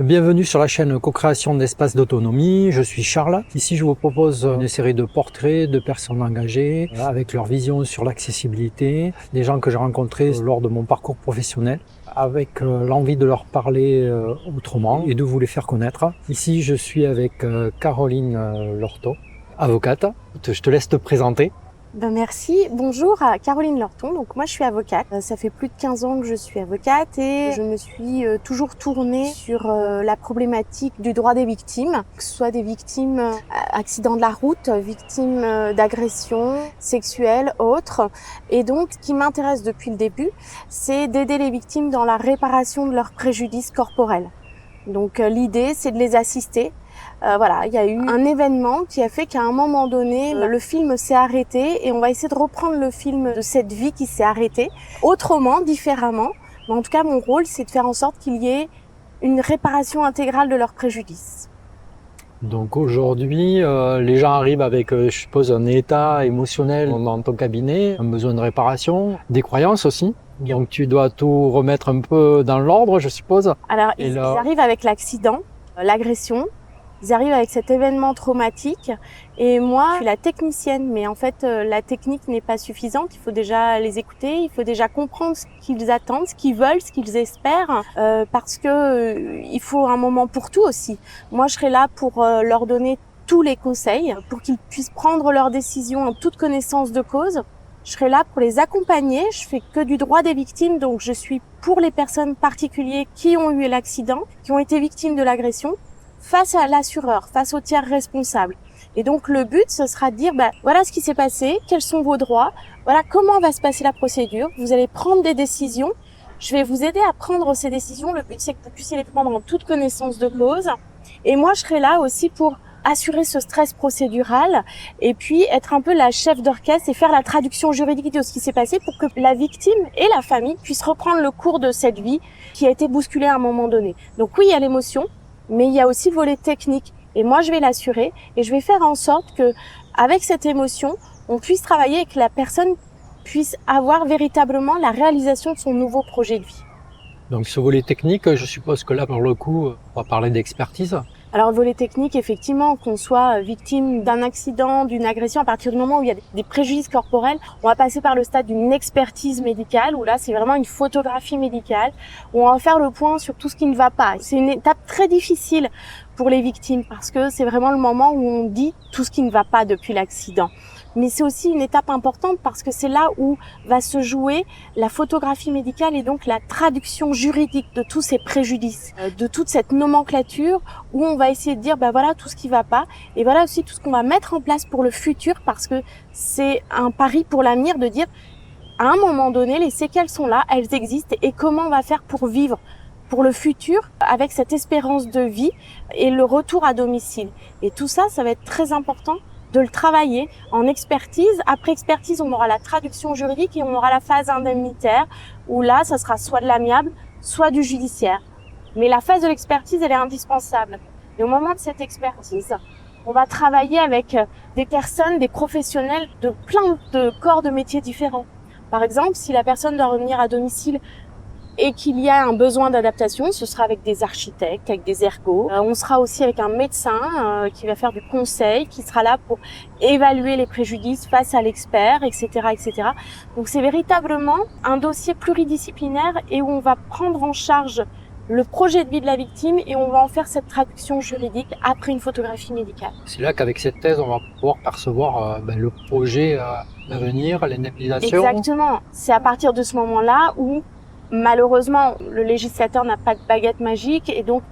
Bienvenue sur la chaîne Co-création d'espace d'autonomie, je suis Charles. Ici je vous propose une série de portraits de personnes engagées avec leur vision sur l'accessibilité, des gens que j'ai rencontrés lors de mon parcours professionnel, avec l'envie de leur parler autrement et de vous les faire connaître. Ici je suis avec Caroline Lorton, avocate. Je te laisse te présenter. Merci. Bonjour, Caroline Lorton. Donc moi je suis avocate. Ça fait plus de 15 ans que je suis avocate et je me suis toujours tournée sur la problématique du droit des victimes, que ce soit des victimes accidents de la route, victimes d'agressions sexuelles, autres. Et donc ce qui m'intéresse depuis le début, c'est d'aider les victimes dans la réparation de leurs préjudices corporels. Donc l'idée c'est de les assister. Voilà, il y a eu un événement qui a fait qu'à un moment donné, le film s'est arrêté et on va essayer de reprendre le film de cette vie qui s'est arrêtée, autrement, différemment. Mais en tout cas, mon rôle, c'est de faire en sorte qu'il y ait une réparation intégrale de leurs préjudices. Donc aujourd'hui, les gens arrivent avec, je suppose, un état émotionnel dans ton cabinet, un besoin de réparation, des croyances aussi. Donc tu dois tout remettre un peu dans l'ordre, je suppose. Alors, ils arrivent avec l'accident, l'agression. Ils arrivent avec cet événement traumatique et moi, je suis la technicienne, mais en fait, la technique n'est pas suffisante. Il faut déjà les écouter, il faut déjà comprendre ce qu'ils attendent, ce qu'ils veulent, ce qu'ils espèrent, parce que il faut un moment pour tout aussi. Moi, je serai là pour leur donner tous les conseils, pour qu'ils puissent prendre leurs décisions en toute connaissance de cause. Je serai là pour les accompagner. Je fais que du droit des victimes, donc je suis pour les personnes particulières qui ont eu l'accident, qui ont été victimes de l'agression, face à l'assureur, face au tiers responsable. Et donc le but, ce sera de dire, voilà ce qui s'est passé, quels sont vos droits, voilà comment va se passer la procédure, vous allez prendre des décisions, je vais vous aider à prendre ces décisions, le but c'est que vous puissiez les prendre en toute connaissance de cause. Et moi je serai là aussi pour assurer ce stress procédural et puis être un peu la chef d'orchestre et faire la traduction juridique de ce qui s'est passé pour que la victime et la famille puissent reprendre le cours de cette vie qui a été bousculée à un moment donné. Donc oui, il y a l'émotion, mais il y a aussi le volet technique. Et moi, je vais l'assurer et je vais faire en sorte que, avec cette émotion, on puisse travailler et que la personne puisse avoir véritablement la réalisation de son nouveau projet de vie. Donc ce volet technique, je suppose que là, pour le coup, on va parler d'expertise. Alors le volet technique, effectivement, qu'on soit victime d'un accident, d'une agression, à partir du moment où il y a des préjudices corporels, on va passer par le stade d'une expertise médicale, où là c'est vraiment une photographie médicale, où on va faire le point sur tout ce qui ne va pas. C'est une étape très difficile pour les victimes, parce que c'est vraiment le moment où on dit tout ce qui ne va pas depuis l'accident. Mais c'est aussi une étape importante parce que c'est là où va se jouer la photographie médicale et donc la traduction juridique de tous ces préjudices, de toute cette nomenclature où on va essayer de dire voilà tout ce qui va pas et voilà aussi tout ce qu'on va mettre en place pour le futur parce que c'est un pari pour l'avenir de dire à un moment donné les séquelles sont là, elles existent et comment on va faire pour vivre pour le futur avec cette espérance de vie et le retour à domicile. Et tout ça, ça va être très important de le travailler en expertise. Après expertise, on aura la traduction juridique et on aura la phase indemnitaire où là, ça sera soit de l'amiable, soit du judiciaire. Mais la phase de l'expertise, elle est indispensable. Et au moment de cette expertise, on va travailler avec des personnes, des professionnels de plein de corps de métiers différents. Par exemple, si la personne doit revenir à domicile et qu'il y a un besoin d'adaptation, ce sera avec des architectes, avec des ergots. On sera aussi avec un médecin qui va faire du conseil, qui sera là pour évaluer les préjudices face à l'expert, etc., etc. Donc c'est véritablement un dossier pluridisciplinaire et où on va prendre en charge le projet de vie de la victime et on va en faire cette traduction juridique après une photographie médicale. C'est là qu'avec cette thèse, on va pouvoir percevoir le projet d'avenir, l'indemnisation. Exactement. C'est à partir de ce moment-là où malheureusement, le législateur n'a pas de baguette magique et donc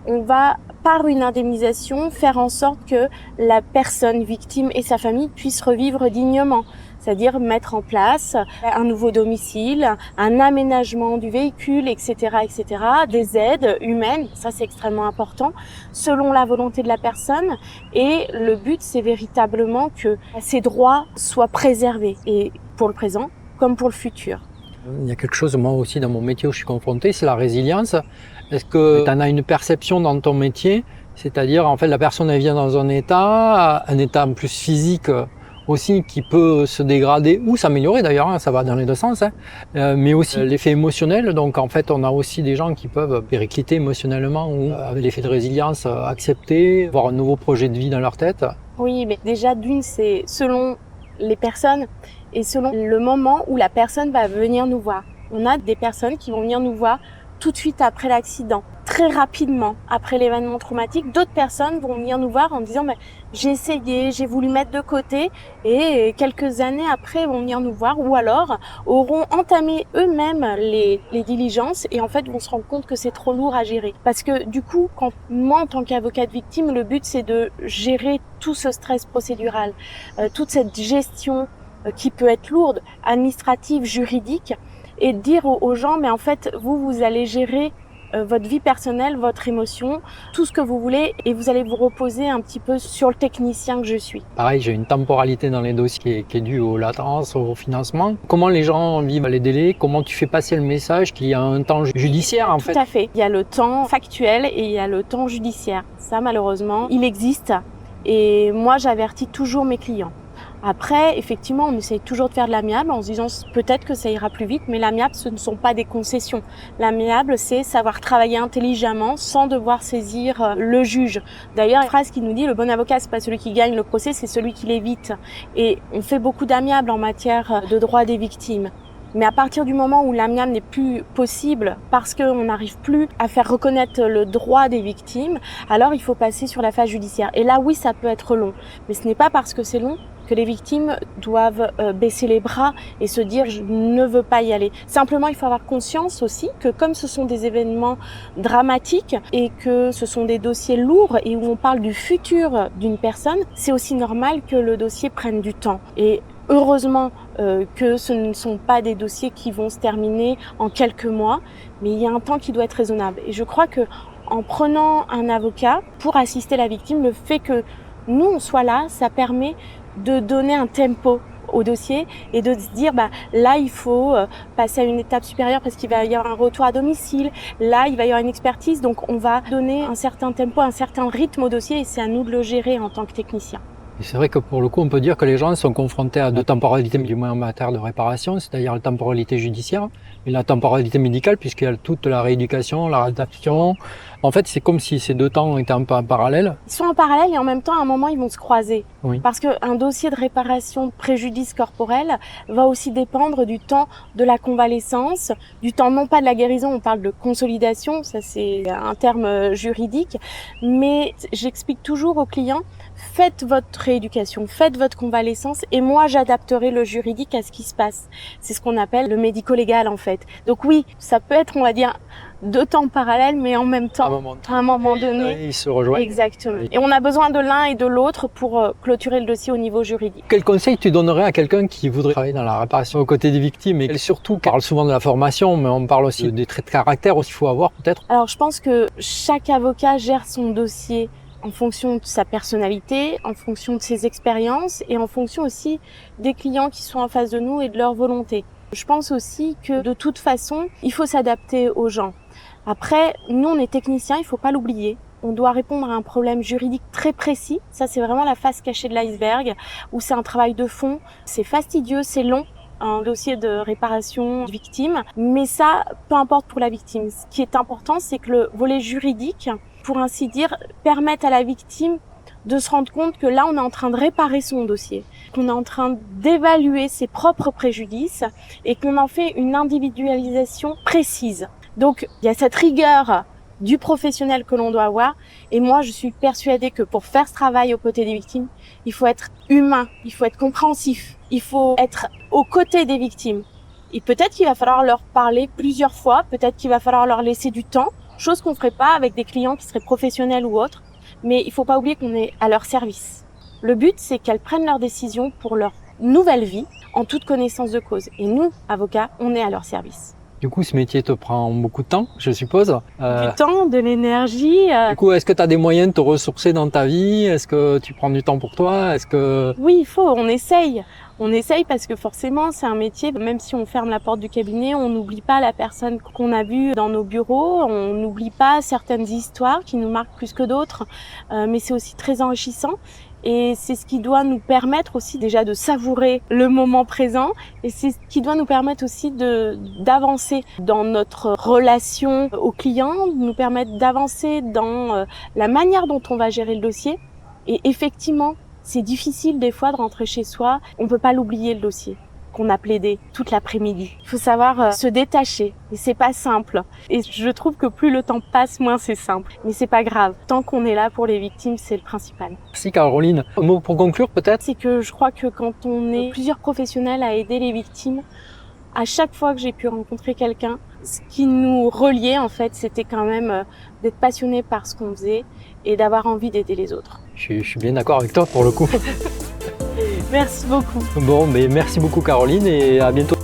on va, par une indemnisation, faire en sorte que la personne victime et sa famille puissent revivre dignement. C'est-à-dire mettre en place un nouveau domicile, un aménagement du véhicule, etc., etc., des aides humaines, ça c'est extrêmement important, selon la volonté de la personne. Et le but, c'est véritablement que ces droits soient préservés, et pour le présent comme pour le futur. Il y a quelque chose, moi aussi, dans mon métier où je suis confronté, c'est la résilience. Est-ce que tu en as une perception dans ton métier? C'est-à-dire, en fait, la personne, elle vient dans un état en plus physique, aussi qui peut se dégrader ou s'améliorer d'ailleurs, hein, ça va dans les deux sens, hein. Mais aussi l'effet émotionnel. Donc en fait, on a aussi des gens qui peuvent péricliter émotionnellement ou avec l'effet de résilience, accepter, avoir un nouveau projet de vie dans leur tête. Oui, mais déjà d'une, c'est selon les personnes et selon le moment où la personne va venir nous voir. On a des personnes qui vont venir nous voir tout de suite après l'accident, très rapidement après l'événement traumatique. D'autres personnes vont venir nous voir en disant mais j'ai essayé, j'ai voulu mettre de côté, et quelques années après vont venir nous voir, ou alors auront entamé eux-mêmes les diligences et en fait vont se rendre compte que c'est trop lourd à gérer. Parce que du coup, quand moi en tant qu'avocate victime, le but c'est de gérer tout ce stress procédural, toute cette gestion qui peut être lourde, administrative, juridique, et de dire aux gens mais en fait vous allez gérer votre vie personnelle, votre émotion, tout ce que vous voulez, et vous allez vous reposer un petit peu sur le technicien que je suis. Pareil, j'ai une temporalité dans les dossiers qui est due aux latences, au financement. Comment les gens vivent les délais? Comment tu fais passer le message qu'il y a un temps judiciaire en fait? Tout à fait. Il y a le temps factuel et il y a le temps judiciaire. Ça, malheureusement, il existe, et moi, j'avertis toujours mes clients. Après, effectivement, on essaye toujours de faire de l'amiable en se disant peut-être que ça ira plus vite, mais l'amiable, ce ne sont pas des concessions. L'amiable, c'est savoir travailler intelligemment sans devoir saisir le juge. D'ailleurs, une phrase qui nous dit le bon avocat, c'est pas celui qui gagne le procès, c'est celui qui l'évite. Et on fait beaucoup d'amiable en matière de droit des victimes. Mais à partir du moment où l'amiable n'est plus possible parce qu'on n'arrive plus à faire reconnaître le droit des victimes, alors il faut passer sur la phase judiciaire. Et là, oui, ça peut être long. Mais ce n'est pas parce que c'est long que les victimes doivent baisser les bras et se dire « je ne veux pas y aller ». Simplement, il faut avoir conscience aussi que comme ce sont des événements dramatiques et que ce sont des dossiers lourds et où on parle du futur d'une personne, c'est aussi normal que le dossier prenne du temps. Et heureusement que ce ne sont pas des dossiers qui vont se terminer en quelques mois, mais il y a un temps qui doit être raisonnable. Et je crois que en prenant un avocat pour assister la victime, le fait que nous on soit là, ça permet de donner un tempo au dossier et de se dire là il faut passer à une étape supérieure parce qu'il va y avoir un retour à domicile, là il va y avoir une expertise, donc on va donner un certain tempo, un certain rythme au dossier, et c'est à nous de le gérer en tant que technicien. Et c'est vrai que pour le coup, on peut dire que les gens sont confrontés à deux temporalités, du moins en matière de réparation, c'est-à-dire la temporalité judiciaire et la temporalité médicale, puisqu'il y a toute la rééducation, la réadaptation. En fait, c'est comme si ces deux temps étaient un peu en parallèle. Ils sont en parallèle et en même temps, à un moment, ils vont se croiser. Oui. Parce qu'un dossier de réparation de préjudice corporel va aussi dépendre du temps de la convalescence, du temps non pas de la guérison, on parle de consolidation, ça c'est un terme juridique, mais j'explique toujours aux clients, faites votre rééducation, faites votre convalescence, et moi j'adapterai le juridique à ce qui se passe. C'est ce qu'on appelle le médico-légal en fait. Donc oui, ça peut être, on va dire, deux temps parallèles, mais en même temps, à un moment donné, ils se rejoignent. Exactement. Et on a besoin de l'un et de l'autre pour clôturer le dossier au niveau juridique. Quel conseil tu donnerais à quelqu'un qui voudrait travailler dans la réparation aux côtés des victimes, et surtout, on parle souvent de la formation, mais on parle aussi des traits de caractère qu'il faut avoir peut-être? Alors je pense que chaque avocat gère son dossier en fonction de sa personnalité, en fonction de ses expériences et en fonction aussi des clients qui sont en face de nous et de leur volonté. Je pense aussi que de toute façon, il faut s'adapter aux gens. Après, nous on est techniciens, il faut pas l'oublier. On doit répondre à un problème juridique très précis. Ça, c'est vraiment la face cachée de l'iceberg, où c'est un travail de fond. C'est fastidieux, c'est long, un dossier de réparation de victime. Mais ça, peu importe pour la victime. Ce qui est important, c'est que le volet juridique, pour ainsi dire, permette à la victime de se rendre compte que là, on est en train de réparer son dossier, qu'on est en train d'évaluer ses propres préjudices et qu'on en fait une individualisation précise. Donc, il y a cette rigueur du professionnel que l'on doit avoir. Et moi, je suis persuadée que pour faire ce travail aux côtés des victimes, il faut être humain, il faut être compréhensif, il faut être aux côtés des victimes. Et peut-être qu'il va falloir leur parler plusieurs fois, peut-être qu'il va falloir leur laisser du temps, chose qu'on ferait pas avec des clients qui seraient professionnels ou autres. Mais il faut pas oublier qu'on est à leur service. Le but, c'est qu'elles prennent leurs décisions pour leur nouvelle vie en toute connaissance de cause. Et nous, avocats, on est à leur service. Du coup, ce métier te prend beaucoup de temps, je suppose. Du temps, de l'énergie. Du coup, est-ce que tu as des moyens de te ressourcer dans ta vie? Est-ce que tu prends du temps pour toi? Oui, il faut, on essaye. On essaye parce que forcément, c'est un métier, même si on ferme la porte du cabinet, on n'oublie pas la personne qu'on a vue dans nos bureaux, on n'oublie pas certaines histoires qui nous marquent plus que d'autres, mais c'est aussi très enrichissant. Et c'est ce qui doit nous permettre aussi déjà de savourer le moment présent. Et c'est ce qui doit nous permettre aussi d'avancer dans notre relation au client, nous permettre d'avancer dans la manière dont on va gérer le dossier. Et effectivement, c'est difficile des fois de rentrer chez soi. On peut pas l'oublier, le dossier qu'on a plaidé toute l'après-midi. Il faut savoir se détacher et c'est pas simple. Et je trouve que plus le temps passe, moins c'est simple. Mais c'est pas grave. Tant qu'on est là pour les victimes, c'est le principal. Merci Caroline. Un mot pour conclure peut-être? C'est que je crois que quand on est plusieurs professionnels à aider les victimes, à chaque fois que j'ai pu rencontrer quelqu'un, ce qui nous reliait en fait, c'était quand même d'être passionné par ce qu'on faisait et d'avoir envie d'aider les autres. Je suis bien d'accord avec toi pour le coup. Merci beaucoup. Bon, mais merci beaucoup Caroline et à bientôt.